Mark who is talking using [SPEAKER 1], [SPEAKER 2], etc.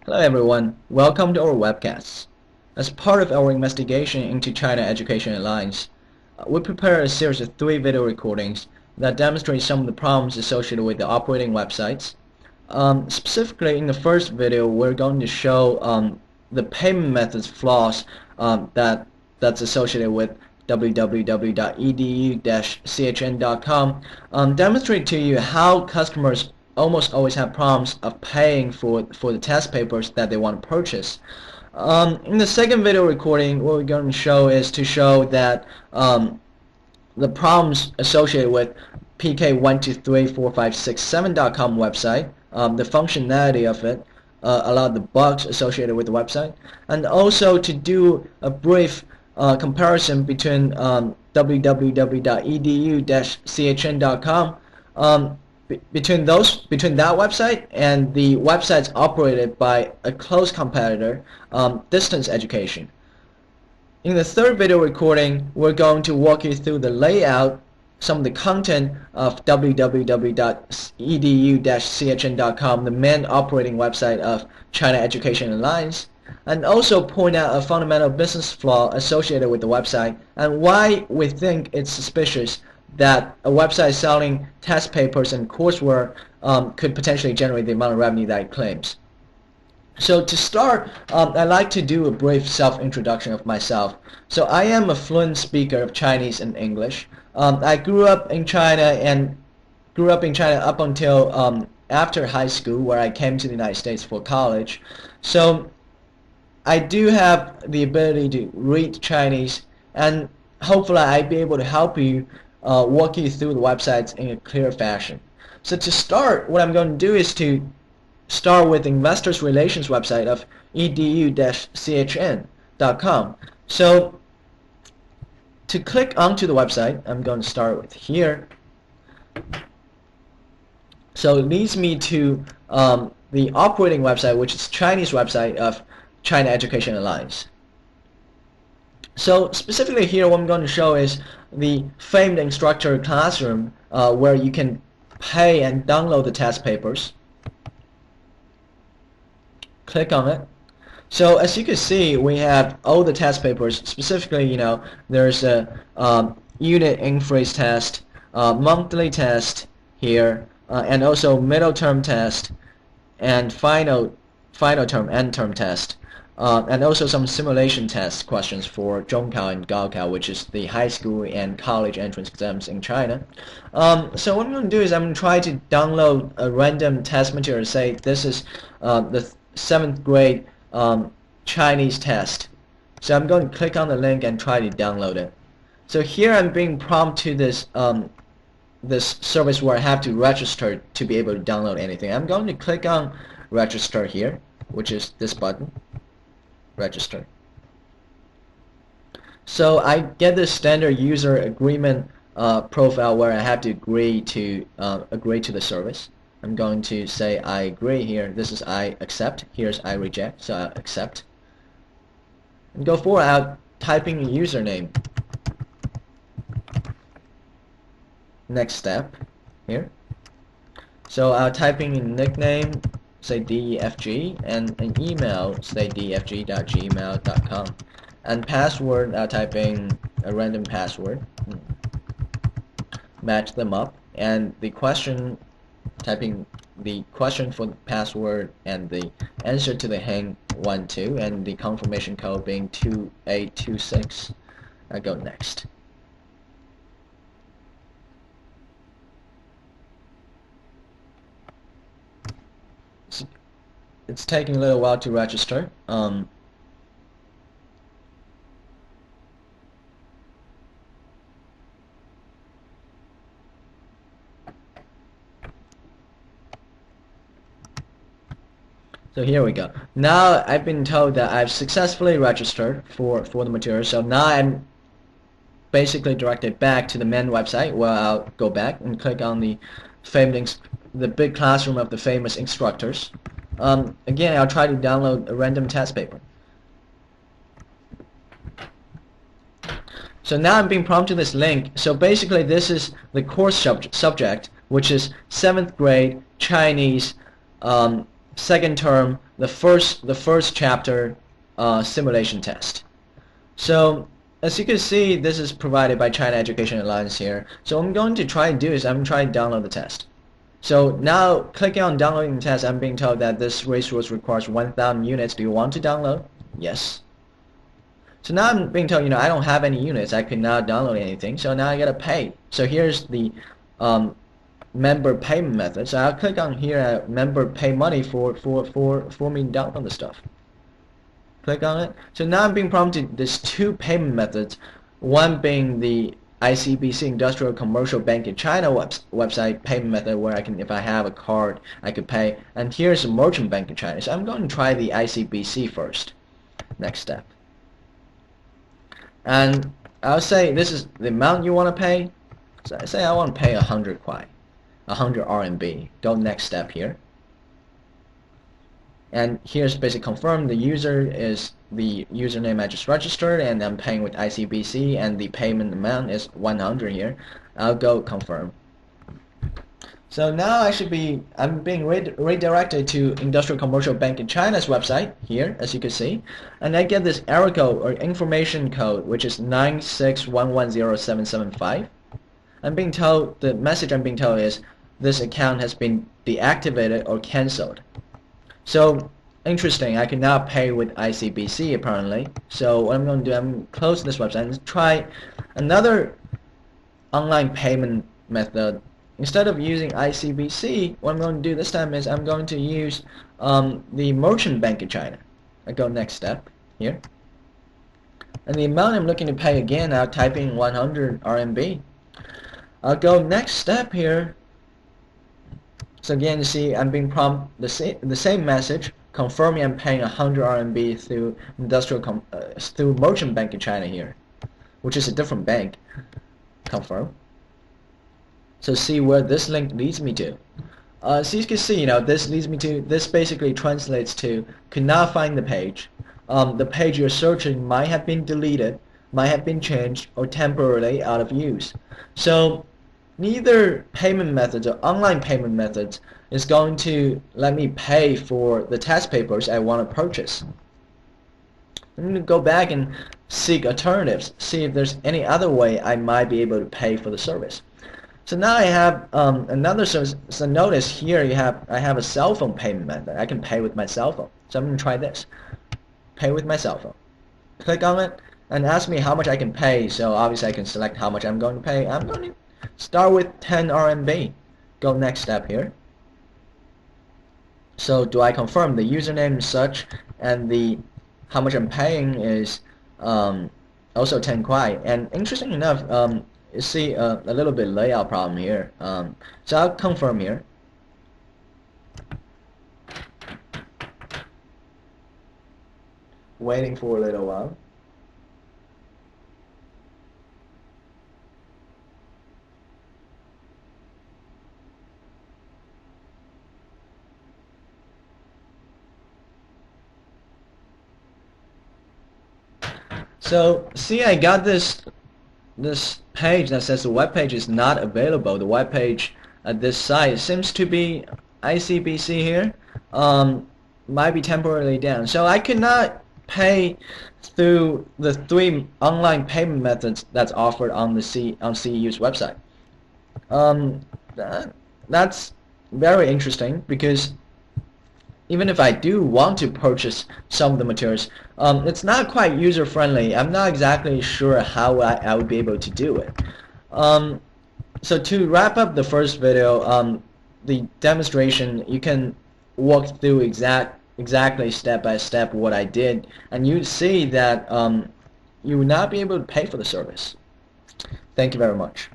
[SPEAKER 1] Hello everyone, welcome to our webcast. As part of our investigation into China Education Alliance, we prepared a series of 3 video recordings that demonstrate some of the problems associated with the operating websites. Specifically, in the first video, we're going to show the payment methods flaws that's associated with www.edu-chn.com, demonstrate to you how customers almost always have problems of paying for the test papers that they want to purchase. In the second video recording, what we're going to show is to show that the problems associated with PK123456.7.com website, the functionality of it, a lot of the bugs associated with the website, and also to do a brief comparison between www.edu-chn.com, between that website and the websites operated by a close competitor, Distance Education. In the third video recording, we're going to walk you through the layout, some of the content of www.edu-chn.com, the main operating website of China Education Alliance, and also point out a fundamental business flaw associated with the website and why we think it's suspicious that a website selling test papers and courseware could potentially generate the amount of revenue that it claims. So to start, I'd like to do a brief self-introduction of myself. So I am a fluent speaker of Chinese and English. I grew up in China up until after high school, where I came to the United States for college. So I do have the ability to read Chinese, and hopefully I'll be able to help you walk you through the websites in a clear fashion. So to start, what I'm going to do is to start with the Investors Relations website of edu-chn.com. So to click onto the website, I'm going to start with here. So it leads me to the operating website, which is Chinese website of China Education Alliance. So specifically here, what I'm going to show is the famed instructor classroom, where you can pay and download the test papers. Click on it. So as you can see, we have all the test papers. Specifically, there's a unit in-phrase test, monthly test here, and also middle term test, and final term, end term test. And also some simulation test questions for Zhongkao and Gaokao, which is the high school and college entrance exams in China. So what I'm going to do is I'm going to try to download a random test material. Say this is the 7th grade Chinese test. So I'm going to click on the link and try to download it. So here I'm being prompted to this this service where I have to register to be able to download anything. I'm going to click on register here, which is this button. Register. So I get the standard user agreement profile where I have to agree to the service. I'm going to say I agree here. This is I accept. Here's I reject. So I accept. And go forward out typing a username. Next step here. So I'll typing in nickname, say DEFG, and an email, say defg.gmail.com, and password, I'll type in a random password, match them up, and the question, typing the question for the password and the answer to the hang 12, and the confirmation code being 2826. I go next. It's taking a little while to register. So here we go. Now I've been told that I've successfully registered for the material. So now I'm basically directed back to the main website, where I'll go back and click on the big classroom of the famous instructors. Again, I'll try to download a random test paper. So now I'm being prompted this link. So basically this is the course subject, which is 7th grade Chinese second term, the first chapter simulation test. So as you can see, this is provided by China Education Alliance here. So I'm going to try and do is I'm trying to download the test. So now clicking on downloading the test, I'm being told that this resource requires 1,000 units. Do you want to download? Yes. So now I'm being told, I don't have any units. I could not download anything. So now I gotta pay. So here's the member payment method. So I'll click on here, member pay money for me to download the stuff. Click on it. So now I'm being prompted there's two payment methods, one being the ICBC Industrial Commercial Bank in China website payment method where I can, if I have a card, I could pay, and here's a merchant bank in China. So I'm going to try the ICBC first. Next step. And I'll say this is the amount you want to pay. So I say I want to pay 100 kwai, 100 RMB. Go next step here. And here's basically confirm the user is the username I just registered, and I'm paying with ICBC, and the payment amount is 100 here. I'll go confirm. So now I'm being redirected to Industrial Commercial Bank in China's website here, as you can see, and I get this error code or information code, which is 961107775. The message I'm being told is this account has been deactivated or cancelled. So interesting, I can now pay with ICBC apparently. So what I'm going to do, I'm going to close this website and try another online payment method. Instead of using ICBC, what I'm going to do this time is I'm going to use the merchant bank in China. I go next step here. And the amount I'm looking to pay again, I'll type in 100 RMB. I'll go next step here. So again, you see I'm being prompted the same message, confirming I'm paying 100 RMB through through merchant bank in China here, which is a different bank. Confirm. So see where this link leads me to. So you can see, this basically translates to could not find the page. The page you're searching might have been deleted, might have been changed, or temporarily out of use. So neither payment methods or online payment methods is going to let me pay for the test papers I want to purchase. I'm going to go back and seek alternatives, see if there's any other way I might be able to pay for the service. So now I have another service. So notice here I have a cell phone payment method. I can pay with my cell phone. So I'm going to try this. Pay with my cell phone. Click on it and ask me how much I can pay. So obviously I can select how much I'm going to pay. I'm going to start with 10 RMB. Go next step here. So do I confirm the username is such, and the how much I'm paying is also 10 kwai. And interesting enough, you see a little bit layout problem here. So I'll confirm here. Waiting for a little while. So see, I got this page that says the web page is not available. The web page at this site seems to be ICBC here. Might be temporarily down. So I could not pay through the 3 online payment methods that's offered on the CEU's website. That's very interesting, because even if I do want to purchase some of the materials, it's not quite user-friendly. I'm not exactly sure how I would be able to do it. So to wrap up the first video, the demonstration, you can walk through exactly step by step what I did, and you see that you will not be able to pay for the service. Thank you very much.